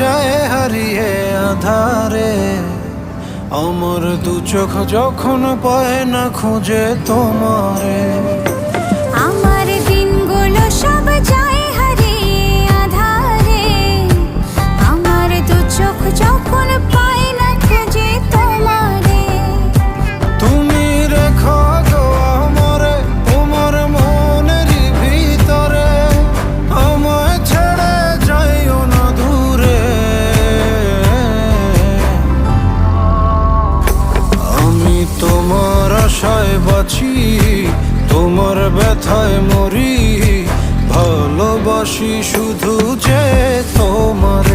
যায় হারিয়ে আধারে। আমার দু চোখ যখন পায় না খুঁজে তোমারে। আমার দিনগুলো সব যায় হারিয়ে আঁধারে। আমার দু চোখ যখন পায় না খুঁজে তোমারে। তুমি রেখো গো আমারে তোমার মনেরই ভিতরে, আমায় ছেড়ে যাইও না দূরে। আমি তোমার আশায় বাঁচি, তোমার ব্যথায় মরি, ভালোবাসি শুধু যে তোমারে।